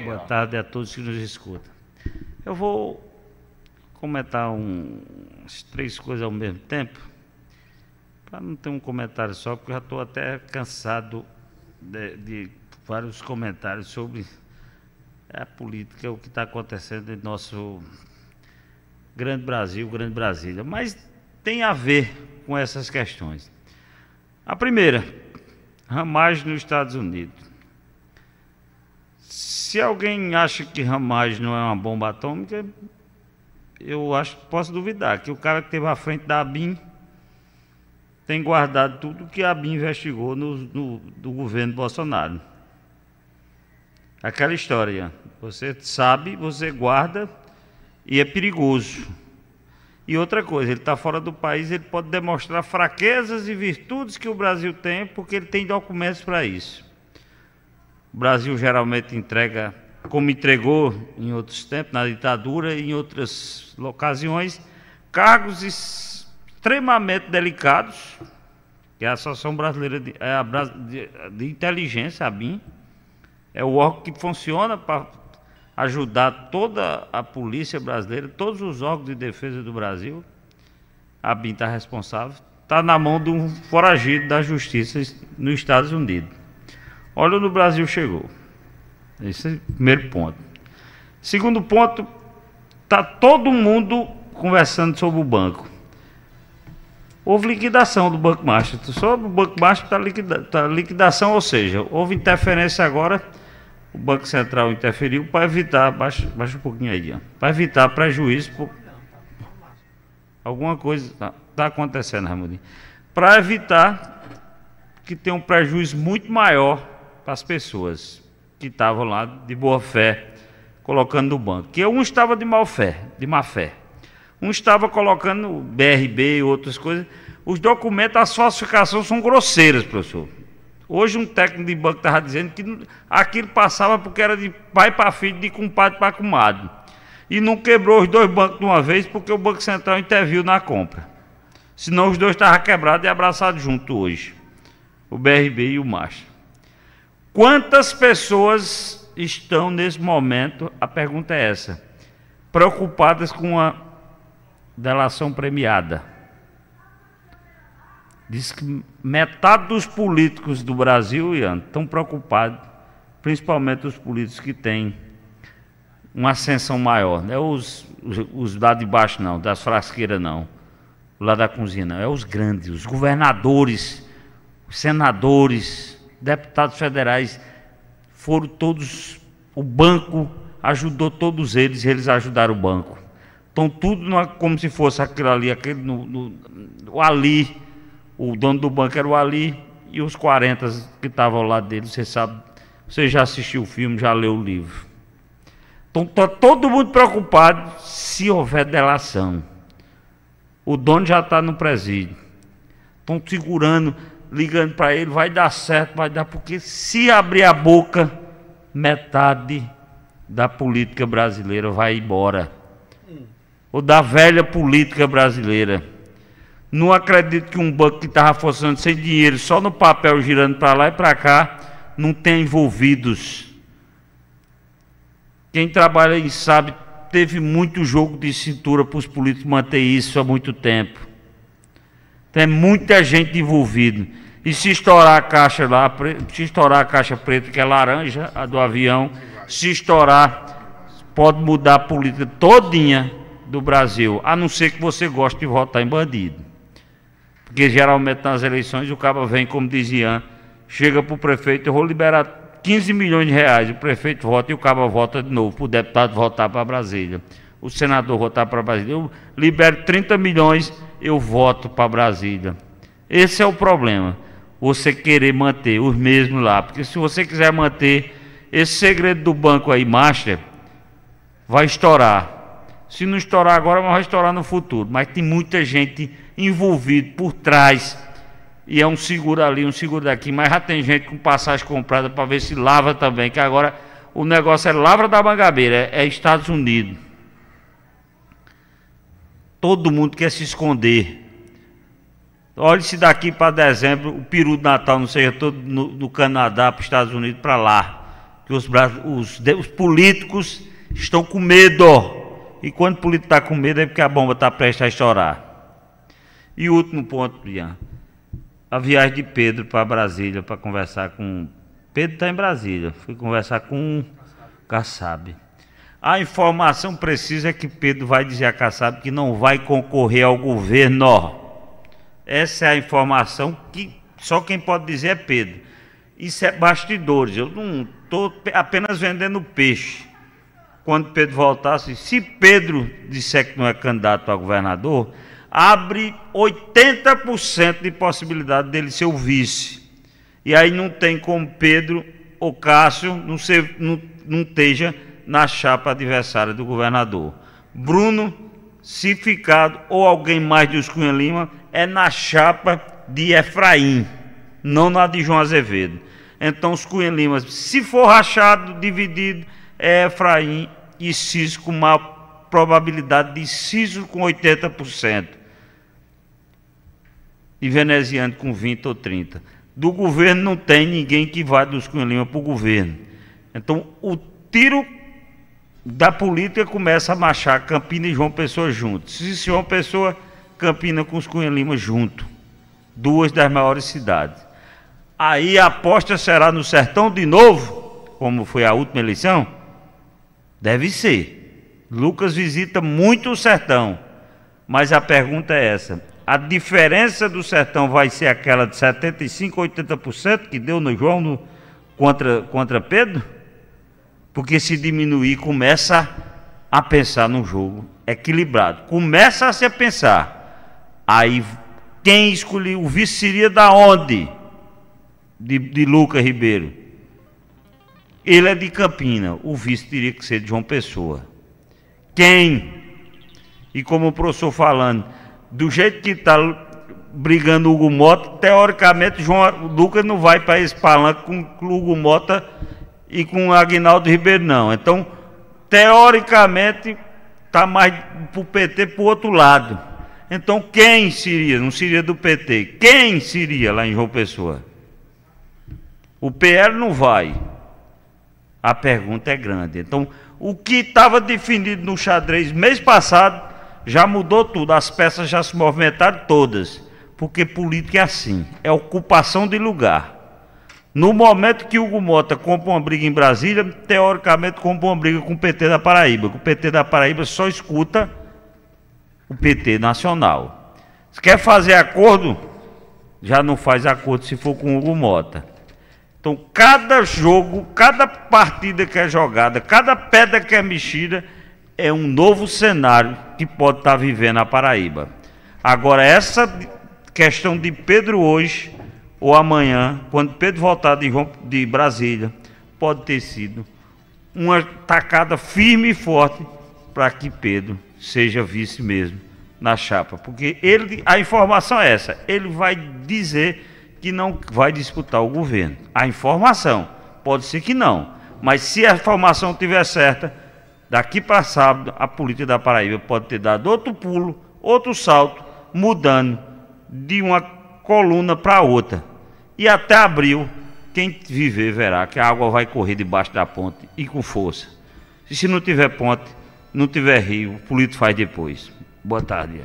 Boa tarde a todos que nos escutam. Eu vou comentar umas 3 coisas ao mesmo tempo, para não ter um comentário só, porque eu já estou até cansado de vários comentários sobre a política, o que está acontecendo em nosso grande Brasil, grande Brasília. Mas tem a ver com essas questões. A primeira, Hamas nos Estados Unidos. Se alguém acha que Hamas não é uma bomba atômica, eu acho que posso duvidar, que o cara que esteve à frente da ABIN tem guardado tudo que a ABIN investigou do governo Bolsonaro. Aquela história, você sabe, você guarda e é perigoso. E outra coisa, ele está fora do país, ele pode demonstrar fraquezas e virtudes que o Brasil tem, porque ele tem documentos para isso. O Brasil geralmente entrega, como entregou em outros tempos, na ditadura e em outras ocasiões, cargos extremamente delicados, que é a Associação Brasileira de Inteligência, a ABIN, é o órgão que funciona para ajudar toda a polícia brasileira, todos os órgãos de defesa do Brasil. A ABIN está responsável, está na mão de um foragido da justiça nos Estados Unidos. Olha onde o Brasil chegou. Esse é o primeiro ponto. Segundo ponto, está todo mundo conversando sobre o banco. Houve liquidação do Banco Master. Sobre o Banco Master está liquidação, ou seja, houve interferência agora. O Banco Central interferiu para evitar, baixa um pouquinho aí, para evitar prejuízo. Alguma coisa está acontecendo, Raimundinho. Para evitar que tenha um prejuízo muito maior para as pessoas que estavam lá de boa fé, colocando no banco. Que um estava de má fé. Um estava colocando BRB e outras coisas. Os documentos, as falsificações são grosseiras, professor. Hoje um técnico de banco estava dizendo que aquilo passava porque era de pai para filho, de compadre para comadre. E não quebrou os 2 bancos de uma vez porque o Banco Central interviu na compra. Senão os 2 estavam quebrados e abraçados juntos hoje. O BRB e o Master. Quantas pessoas estão nesse momento, a pergunta é essa, preocupadas com a delação premiada? Diz que metade dos políticos do Brasil, Ian, estão preocupados, principalmente os políticos que têm uma ascensão maior. Não é os lá de baixo não, das frasqueiras não, lá da cozinha não, é os grandes, os governadores, os senadores, deputados federais, foram todos, o banco ajudou todos eles, eles ajudaram o banco. Estão tudo como se fosse aquilo ali, o Ali, o dono do banco era o Ali, e os 40 que estavam ao lado dele, você sabe, você já assistiu o filme, já leu o livro. Então está todo mundo preocupado se houver delação. O dono já está no presídio. Estão segurando, ligando para ele, vai dar certo, vai dar, porque se abrir a boca, metade da política brasileira vai embora. Ou da velha política brasileira. Não acredito que um banco que estava funcionando sem dinheiro, só no papel girando para lá e para cá, não tenha envolvidos. Quem trabalha aí sabe, teve muito jogo de cintura para os políticos manter isso há muito tempo. Tem muita gente envolvida. E se estourar a caixa lá, se estourar a caixa preta, que é laranja, a do avião, se estourar, pode mudar a política todinha do Brasil, a não ser que você goste de votar em bandido. Porque geralmente nas eleições o cara vem, como dizia, chega para o prefeito, eu vou liberar 15 milhões de reais, o prefeito vota e o cara vota de novo, para o deputado votar para Brasília, o senador votar para Brasília, eu libero 30 milhões, eu voto para Brasília. Esse é o problema, você querer manter os mesmos lá, porque se você quiser manter esse segredo do banco aí, Master, vai estourar. Se não estourar agora, vai estourar no futuro. Mas tem muita gente envolvida por trás. E é um seguro ali, um seguro daqui. Mas já tem gente com passagem comprada para ver se lava também. Que agora o negócio é lavra da Mangabeira, é Estados Unidos. Todo mundo quer se esconder. Olha se daqui para dezembro o peru do Natal não seja todo no Canadá, para os Estados Unidos, para lá. que os políticos estão com medo. E quando o político está com medo é porque a bomba está prestes a estourar. E o último ponto, Ian, a viagem de Pedro para Brasília para conversar com... Pedro está em Brasília, fui conversar com Kassab. A informação precisa é que Pedro vai dizer a Kassab que não vai concorrer ao governo. Essa é a informação que só quem pode dizer é Pedro. Isso é bastidores, eu não estou apenas vendendo peixe. Quando Pedro voltasse, se Pedro disser que não é candidato a governador, abre 80% de possibilidade dele ser o vice. E aí não tem como Pedro ou Cássio não esteja na chapa adversária do governador. Bruno, se ficado, ou alguém mais dos Cunha Lima, é na chapa de Efraim, não na de João Azevedo. Então os Cunha Lima, se for rachado, dividido, é Efraim e Cícero, com uma probabilidade de Cícero com 80%. E Veneziano com 20 ou 30%. Do governo não tem ninguém que vá dos Cunha Lima para o governo. Então o tiro da política começa a marchar Campina e João Pessoa juntos. Se João Pessoa, Campina com os Cunha Lima junto, duas das maiores cidades. Aí a aposta será no sertão de novo, como foi a última eleição? Deve ser. Lucas visita muito o sertão, mas a pergunta é essa: a diferença do sertão vai ser aquela de 75% ou 80% que deu no João contra Pedro? Porque se diminuir, começa a pensar no jogo equilibrado. Começa a se pensar. Aí, quem escolheu o vice seria da onde? De Lucas Ribeiro. Ele é de Campina. O vice teria que ser de João Pessoa. Quem? E como o professor falando, do jeito que está brigando o Hugo Mota, teoricamente, Lucas não vai para esse palanque com o Hugo Mota e com o Aguinaldo Ribeiro, não. Então, teoricamente, está mais para o PT, para o outro lado. Então, quem seria? Não seria do PT. Quem seria lá em João Pessoa? O PL não vai. A pergunta é grande. Então, o que estava definido no xadrez mês passado, já mudou tudo. As peças já se movimentaram todas. Porque política é assim, é ocupação de lugar. No momento que o Hugo Mota compra uma briga em Brasília, teoricamente compra uma briga com o PT da Paraíba. O PT da Paraíba só escuta o PT nacional. Se quer fazer acordo, já não faz acordo se for com o Hugo Mota. Então, cada jogo, cada partida que é jogada, cada pedra que é mexida, é um novo cenário que pode estar vivendo a Paraíba. Agora, essa questão de Pedro hoje ou amanhã, quando Pedro voltar de Brasília, pode ter sido uma tacada firme e forte para que Pedro seja vice mesmo na chapa. Porque a informação é essa, ele vai dizer que não vai disputar o governo. A informação, pode ser que não, mas se a informação estiver certa, daqui para sábado, a política da Paraíba pode ter dado outro pulo, outro salto, mudando de uma coluna para outra. E até abril, quem viver verá que a água vai correr debaixo da ponte e com força. E se não tiver ponte, não tiver rio, o político faz depois. Boa tarde.